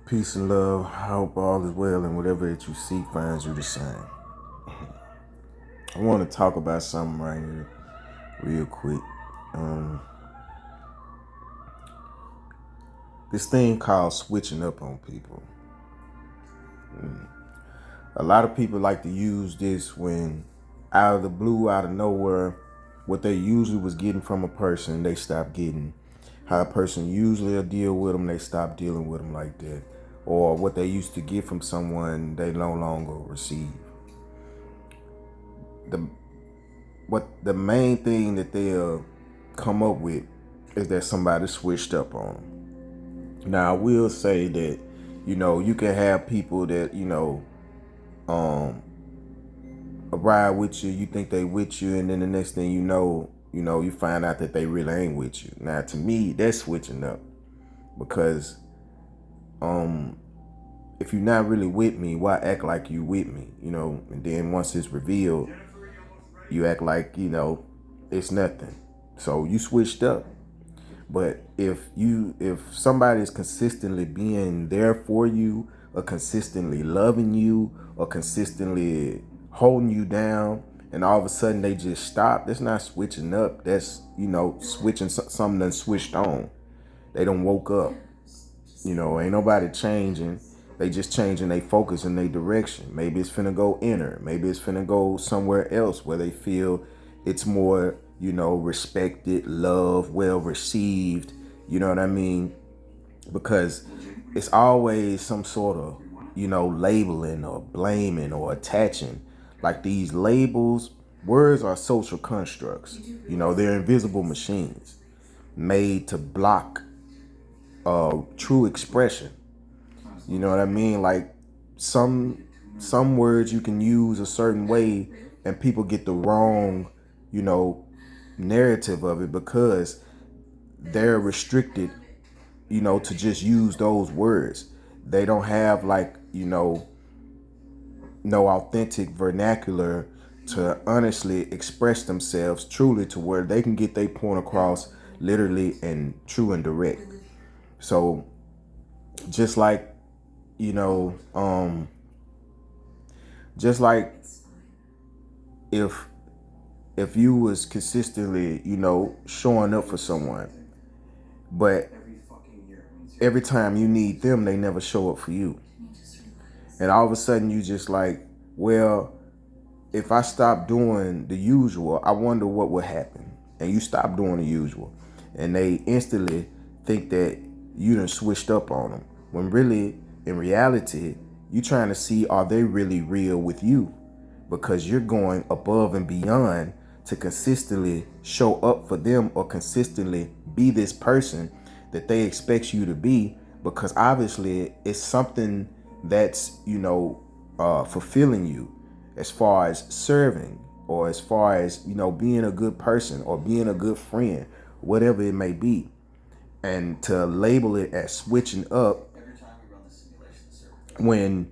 Peace and love. I hope all is well and whatever that you seek finds you the same. I want to talk about something right here, real quick. Um, this thing called switching up on people. A lot of people like to use this when, out of the blue, out of nowhere, what they usually was getting from a person, they stop getting. How a person usually will deal with them, they stop dealing with them like that. Or what they used to get from someone, they no longer receive. The the main thing that they'll come up with is that somebody switched up on them. Now I will say that, you can have people that, um ride with you, you think they with you, and then the next thing you find out that they really ain't with you. Now to me, that's switching up. Because if you're not really with me, why act like you with me? And then once it's revealed, you act like, it's nothing. So you switched up. But if somebody is consistently being there for you, or consistently loving you, or consistently holding you down, and all of a sudden they just stop, that's not switching up. That's, switching something that switched on. They done woke up. Ain't nobody changing. They just changing their focus and their direction. Maybe it's finna go inner. Maybe it's finna go somewhere else where they feel it's more, respected, loved, well received. You know what I mean? Because it's always some sort of, labeling or blaming or attaching. Like these labels, words are social constructs. They're invisible machines made to block true expression. You know what I mean? Like some words you can use a certain way and people get the wrong, narrative of it because they're restricted, to just use those words. They don't have like, no authentic vernacular to honestly express themselves truly to where they can get their point across literally and true and direct. So just like, you know, um, just like if you was consistently, showing up for someone, but every time you need them, they never show up for you. And all of a sudden you just like, well, if I stop doing the usual, I wonder what would happen. And you stop doing the usual. And they instantly think that you done switched up on them. When really, in reality, you trying to see, are they really real with you? Because you're going above and beyond to consistently show up for them or consistently be this person that they expect you to be, because obviously it's something that's, fulfilling you as far as serving or as far as, being a good person or being a good friend, whatever it may be. And to label it as switching up when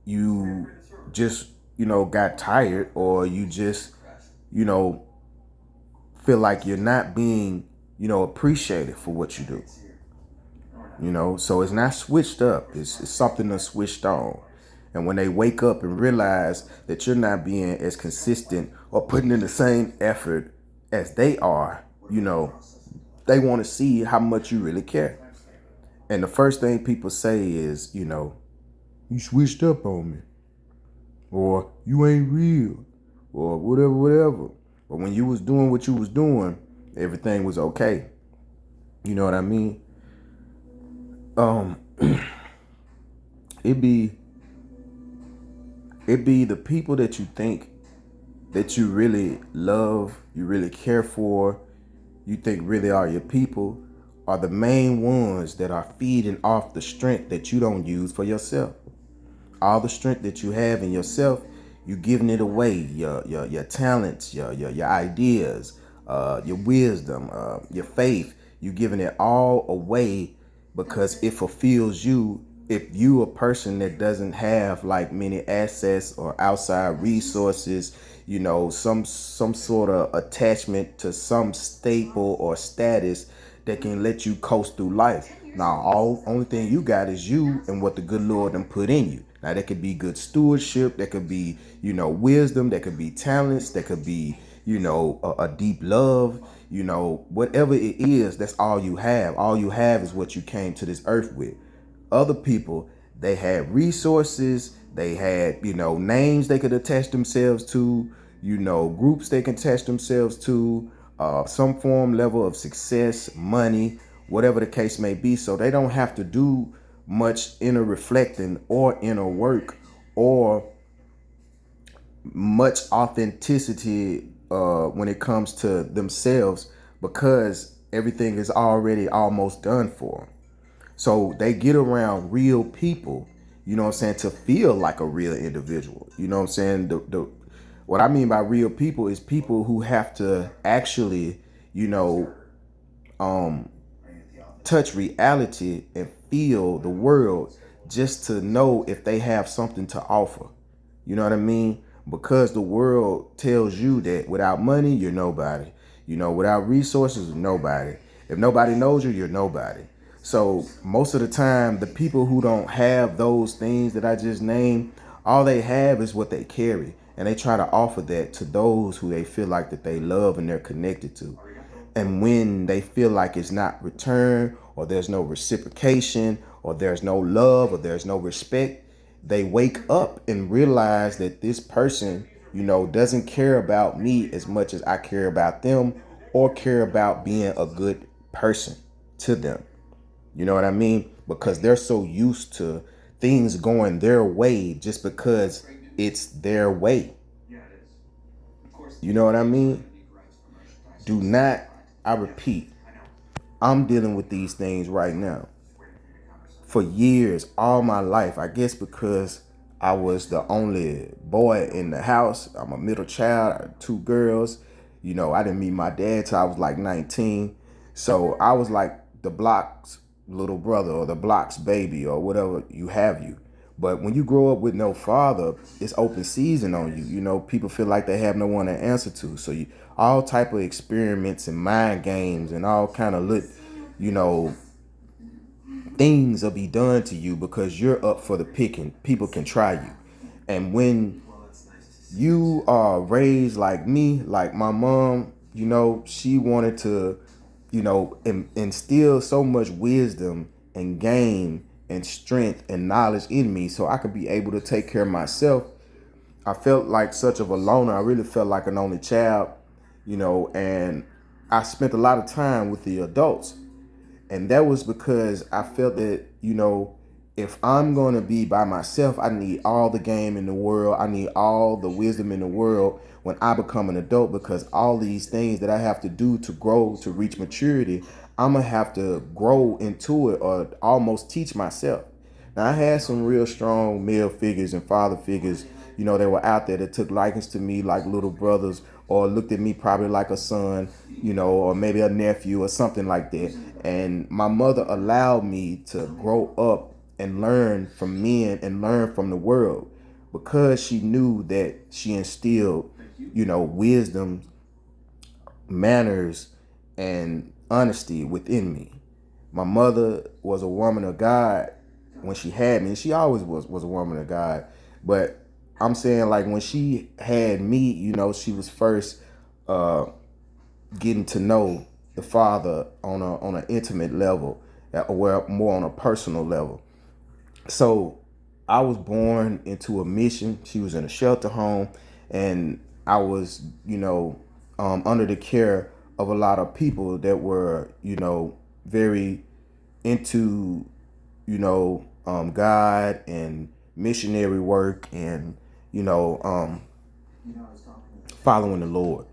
you just, got tired, or you just, you know, feel like you're not being, appreciated for what you do. So it's not switched up. It's something that's switched on. And when they wake up and realize that you're not being as consistent or putting in the same effort as they are, they want to see how much you really care. And the first thing people say is, you switched up on me, or you ain't real, or whatever, whatever. But when you was doing what you was doing, everything was okay. You know what I mean? Um, it be the people that you think that you really love, you really care for, you think really are your people, are the main ones that are feeding off the strength that you don't use for yourself. All the strength that you have in yourself, you giving it away. Your talents, your ideas, your wisdom, your faith. You giving it all away because it fulfills you. If you a person that doesn't have like many assets or outside resources, some sort of attachment to some staple or status that can let you coast through life. Now, all only thing you got is you and what the good Lord done put in you. Now, that could be good stewardship, that could be, wisdom, that could be talents, that could be, a deep love, whatever it is, that's all you have. All you have is what you came to this earth with. Other people, they had resources, they had, names they could attach themselves to, groups they can attach themselves to, some form level of success, money, whatever the case may be. So they don't have to do much inner reflecting or inner work or much authenticity when it comes to themselves, because everything is already almost done for them. So they get around real people, to feel like a real individual. You know what I'm saying? What I mean by real people is people who have to actually, you know, um, touch reality and feel the world just to know if they have something to offer. You know what I mean? Because the world tells you that without money, you're nobody. Without resources, you're nobody. If nobody knows you, you're nobody. So most of the time, the people who don't have those things that I just named, all they have is what they carry. And they try to offer that to those who they feel like that they love and they're connected to. And when they feel like it's not returned, or there's no reciprocation, or there's no love, or there's no respect, they wake up and realize that this person, doesn't care about me as much as I care about them, or care about being a good person to them. You know what I mean? Because they're so used to things going their way just because it's their way. You know what I mean? Do not, I repeat, I'm dealing with these things right now. For years, all my life, I guess because I was the only boy in the house. I'm a middle child, I had two girls. I didn't meet my dad till I was like 19. So I was like the block's little brother or the block's baby or whatever you. But when you grow up with no father, it's open season on you. People feel like they have no one to answer to. So all type of experiments and mind games and all kind of you know, things will be done to you because you're up for the picking. People can try you. And when you are raised like me, like my mom, she wanted to, instill so much wisdom and game and strength and knowledge in me so I could be able to take care of myself. I felt like such of a loner. I really felt like an only child, and I spent a lot of time with the adults. And that was because I felt that, if I'm going to be by myself, I need all the game in the world. I need all the wisdom in the world when I become an adult, because all these things that I have to do to grow, to reach maturity, I'm going to have to grow into it or almost teach myself. Now, I had some real strong male figures and father figures, that were out there that took likings to me like little brothers, or looked at me probably like a son, or maybe a nephew or something like that. And my mother allowed me to grow up and learn from men and learn from the world, because she knew that she instilled, wisdom, manners, and honesty within me. My mother was a woman of God when she had me. She always was a woman of God. But I'm saying, like, when she had me, she was first getting to know the Father on an intimate level, or more on a personal level. So I was born into a mission. She was in a shelter home, and I was, under the care of a lot of people that were, very into, God and missionary work and, following the Lord.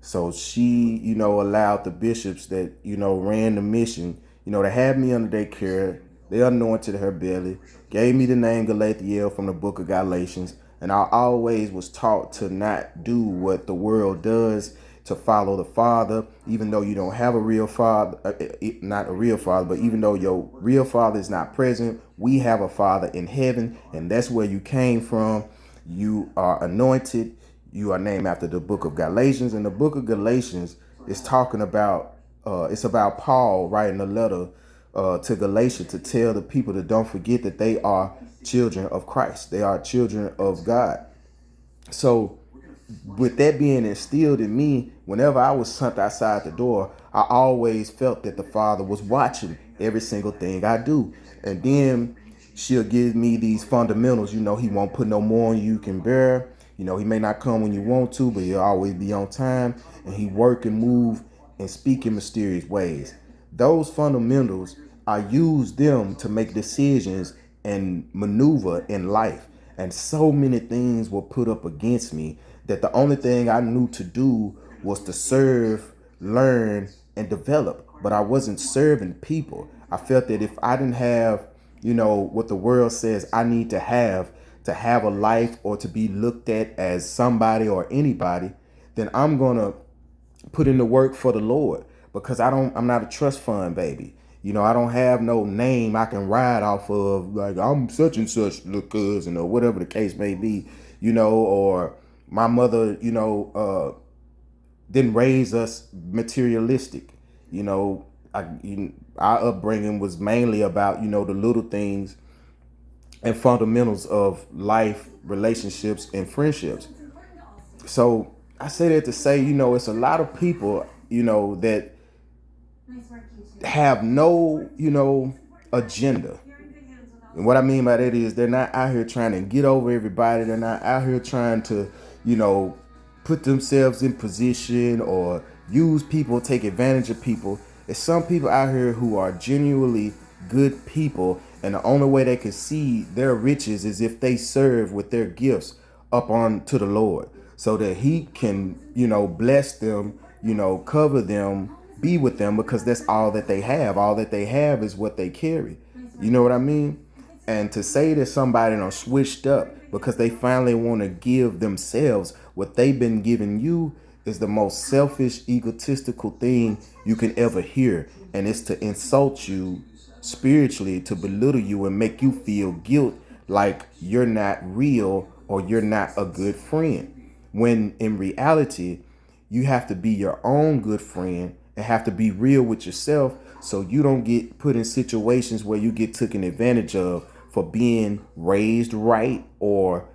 So she, allowed the bishops that, ran the mission, to have me under their care. They anointed her belly, gave me the name Galathiel from the book of Galatians. And I always was taught to not do what the world does, to follow the Father, even though you don't have a real father, not a real father, but even though your real father is not present, we have a Father in heaven, and that's where you came from. You are anointed. You are named after the book of Galatians, and the book of Galatians is talking about It's about Paul writing a letter to Galatia to tell the people to don't forget that they are children of Christ. They are children of God. So with that being instilled in me, whenever I was sent outside the door, I always felt that the Father was watching every single thing I do. And then she'll give me these fundamentals. He won't put no more on you can bear. He may not come when you want to, but he'll always be on time. And he work and move and speak in mysterious ways. Those fundamentals, I use them to make decisions and maneuver in life. And so many things were put up against me that the only thing I knew to do was to serve, learn, and develop. But I wasn't serving people. I felt that if I didn't have, what the world says I need to have a life or to be looked at as somebody or anybody, then I'm gonna put in the work for the Lord, because I'm not a trust fund baby. I don't have no name I can ride off of, like I'm such and such little cousin or whatever the case may be, or my mother, didn't raise us materialistic. Our upbringing was mainly about, the little things and fundamentals of life, relationships, and friendships. So I say that to say, it's a lot of people, that have no, agenda. And what I mean by that is they're not out here trying to get over everybody. They're not out here trying to, put themselves in position or use people, take advantage of people. There's some people out here who are genuinely good people, and the only way they can see their riches is if they serve with their gifts up on to the Lord, so that he can, bless them, cover them, be with them, because that's all that they have. All that they have is what they carry. You know what I mean? And to say that somebody done switched up because they finally want to give themselves what they've been giving you is the most selfish, egotistical thing you can ever hear. And it's to insult you spiritually, to belittle you and make you feel guilt like you're not real or you're not a good friend. When in reality, you have to be your own good friend and have to be real with yourself, so you don't get put in situations where you get taken advantage of for being raised right, or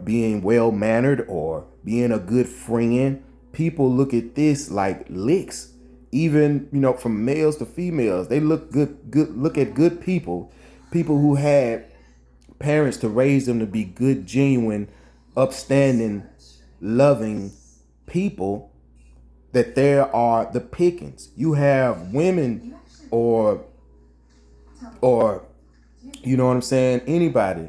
being well mannered, or being a good friend. People look at this like licks. Even, from males to females, they look look at good people who had parents to raise them to be good, genuine, upstanding, loving people, that there are the pickings. You have women or you know what I'm saying, anybody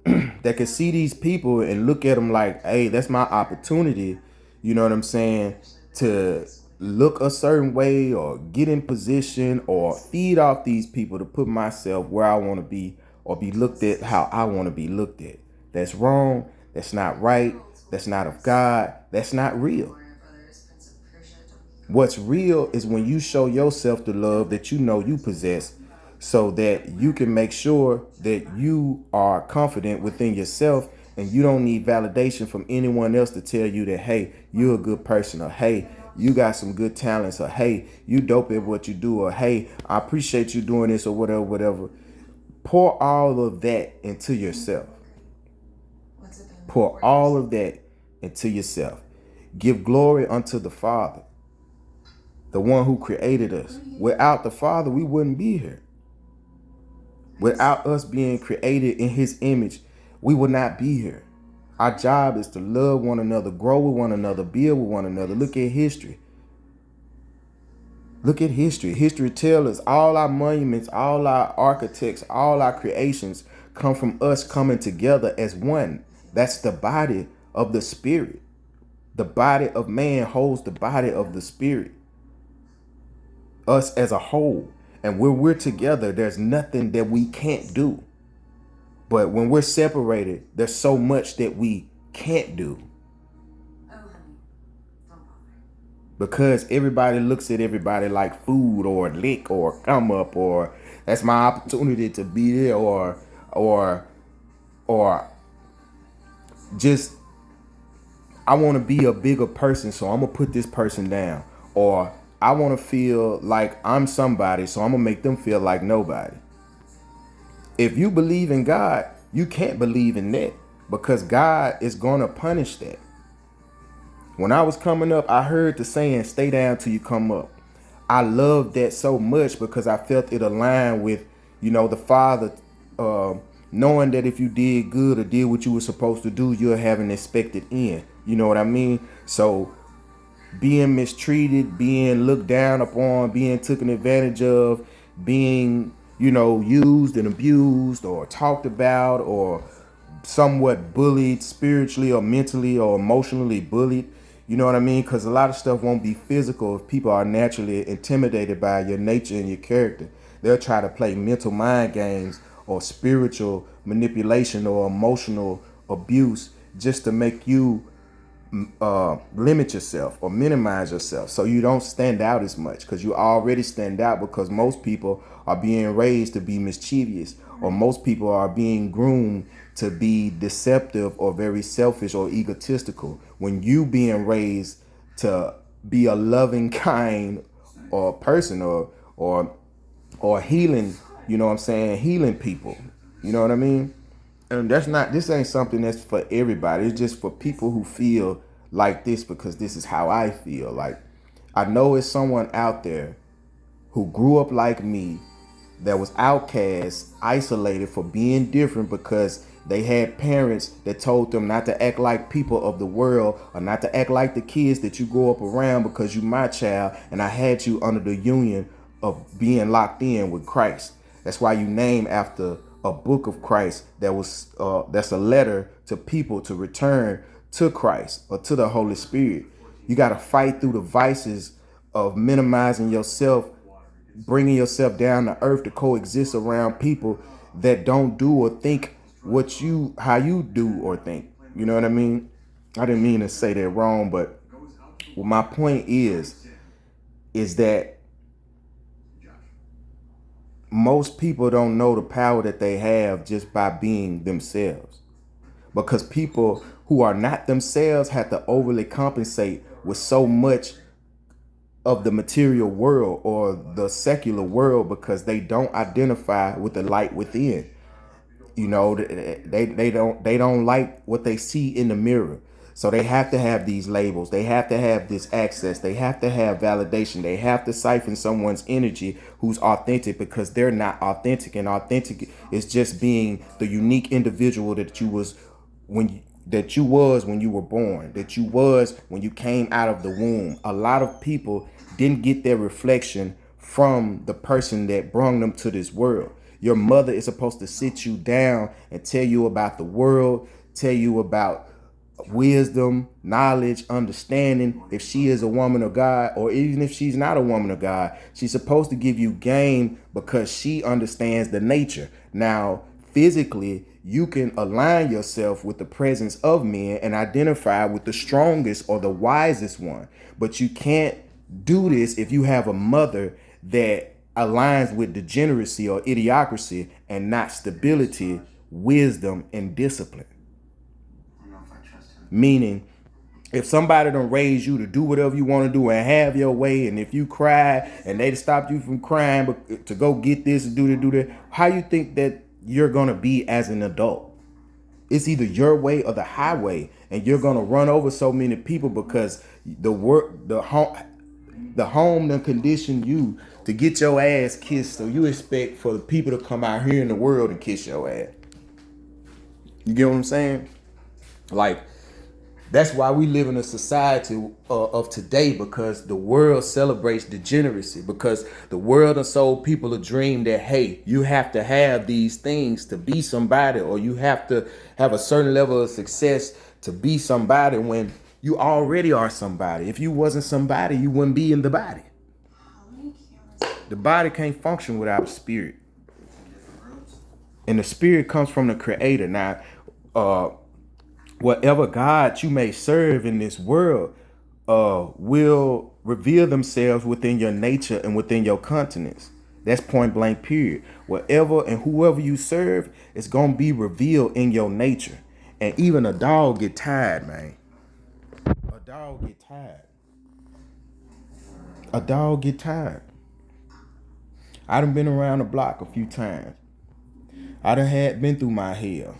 that can see these people and look at them like, hey, that's my opportunity, you know what I'm saying, to look a certain way or get in position or feed off these people to put myself where I want to be or be looked at how I want to be looked at. That's wrong. That's not right. That's not of God. That's not real. What's real is when you show yourself the love that you possess, so that you can make sure that you are confident within yourself and you don't need validation from anyone else to tell you that, hey, you're a good person, or hey, you got some good talents, or hey, you dope at what you do, or hey, I appreciate you doing this, or whatever. Pour all of that into yourself. Pour all of that into yourself. Give glory unto the Father, the one who created us. Without the Father, we wouldn't be here. Without us being created in his image, we would not be here. Our job is to love one another, grow with one another, build with one another. Look at history. Look at history. History tells us all our monuments, all our architects, all our creations come from us coming together as one. That's the body of the spirit. The body of man holds the body of the spirit. Us as a whole. And when we're together, there's nothing that we can't do. But when we're separated, there's so much that we can't do. Because everybody looks at everybody like food or lick or come up, or that's my opportunity to be there, or just I want to be a bigger person, so I'm gonna put this person down, or I want to feel like I'm somebody, so I'm gonna make them feel like nobody. If you believe in God, you can't believe in that because God is gonna punish that. When I was coming up, I heard the saying, stay down till you come up. I loved that so much because I felt it aligned with, the Father, uh, knowing that if you did good or did what you were supposed to do, you'll have an expected end. You know what I mean? So being mistreated, being looked down upon, being taken advantage of, being, used and abused or talked about or somewhat bullied spiritually or mentally or emotionally bullied. You know what I mean? Because a lot of stuff won't be physical if people are naturally intimidated by your nature and your character. They'll try to play mental mind games or spiritual manipulation or emotional abuse just to make you limit yourself or minimize yourself so you don't stand out as much, because you already stand out because most people are being raised to be mischievous, or most people are being groomed to be deceptive or very selfish or egotistical, when you being raised to be a loving kind or person or healing, what I'm saying, healing people. You know what I mean? And this ain't something that's for everybody. It's just for people who feel like this, because this is how I feel. Like, I know it's someone out there who grew up like me, that was outcast, isolated for being different because they had parents that told them not to act like people of the world or not to act like the kids that you grow up around, because you my child and I had you under the union of being locked in with Christ. That's why you name after a book of Christ that's a letter to people to return to Christ or to the Holy Spirit. You got to fight through the vices of minimizing yourself, bringing yourself down to earth to coexist around people that don't do or think how you do or think. You know what I mean? I didn't mean to say that wrong, but what my point is that most people don't know the power that they have just by being themselves, because people who are not themselves have to overly compensate with so much of the material world or the secular world because they don't identify with the light within. They don't like what they see in the mirror, so they have to have these labels, they have to have this access, they have to have validation, they have to siphon someone's energy who's authentic, because they're not authentic, and authentic is just being the unique individual that you was when you were born, that you was when you came out of the womb. A lot of people didn't get their reflection from the person that brought them to this world. Your mother is supposed to sit you down and tell you about the world, tell you about wisdom, knowledge, understanding. If she is a woman of God, or even if she's not a woman of God, she's supposed to give you game because she understands the nature. Now, physically, you can align yourself with the presence of men and identify with the strongest or the wisest one. But you can't do this if you have a mother that aligns with degeneracy or idiocracy and not stability, wisdom, and discipline. Meaning, if somebody don't raise you to do whatever you want to do and have your way, and if you cry and they stop you from crying but to go get this and do that, how you think that you're gonna be as an adult? It's either your way or the highway, and you're gonna run over so many people because the home done conditioned you to get your ass kissed, so you expect for the people to come out here in the world and kiss your ass. You get what I'm saying? Like, that's why we live in a society of today, because the world celebrates degeneracy, because the world has sold people a dream that, hey, you have to have these things to be somebody, or you have to have a certain level of success to be somebody, when you already are somebody. If you wasn't somebody, you wouldn't be in the body. The body can't function without a spirit. And the spirit comes from the creator. Now, whatever God you may serve in this world will reveal themselves within your nature and within your continence. That's point blank period. Whatever and whoever you serve is going to be revealed in your nature. And even a dog get tired, man. A dog get tired. A dog get tired. I done been around the block a few times. I done had been through my hell.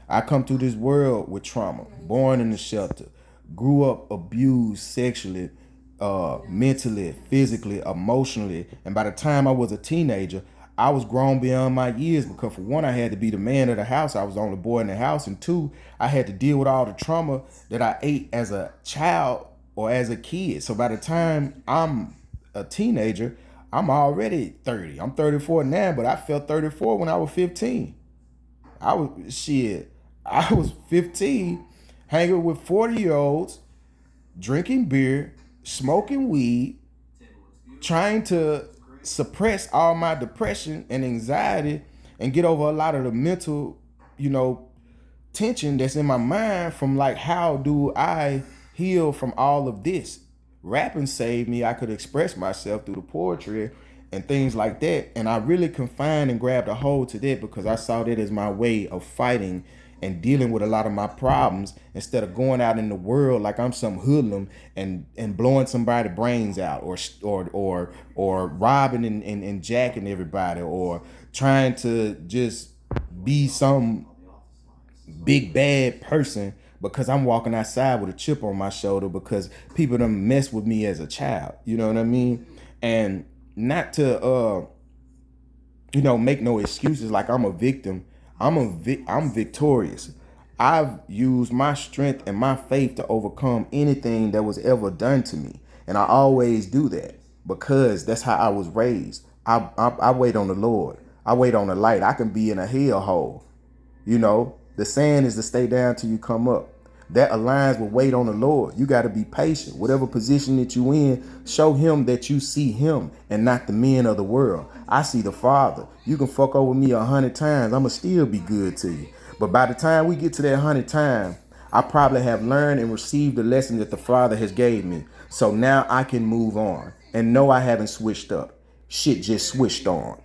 I come through this world with trauma, born in the shelter, grew up abused sexually, mentally, physically, emotionally, and by the time I was a teenager, I was grown beyond my years because for one, I had to be the man of the house. I was the only boy in the house, and two, I had to deal with all the trauma that I ate as a child or as a kid. So by the time I'm a teenager, I'm already 30. I'm 34 now, but I felt 34 when I was 15. I was shit. I was 15, hanging with 40-year-olds, drinking beer, smoking weed, trying to suppress all my depression and anxiety and get over a lot of the mental, you know, tension that's in my mind from like how do I heal from all of this. Rapping saved me. I could express myself through the poetry and things like that, and I really confined and grabbed a hold to that because I saw that as my way of fighting and dealing with a lot of my problems instead of going out in the world like I'm some hoodlum and blowing somebody's brains out or robbing and jacking everybody or trying to just be some big bad person because I'm walking outside with a chip on my shoulder because people done mess with me as a child. You know what I mean? And not to make no excuses like I'm a victim. I'm victorious. I've used my strength and my faith to overcome anything that was ever done to me. And I always do that because that's how I was raised. I wait on the Lord. I wait on the light. I can be in a hellhole. The saying is to stay down till you come up. That aligns with wait on the Lord. You got to be patient. Whatever position that you in, show him that you see him and not the men of the world. I see the Father. You can fuck over me 100 times. I'ma still be good to you. But by the time we get to that 100 times, I probably have learned and received the lesson that the Father has gave me. So now I can move on and know I haven't switched up. Shit just switched on.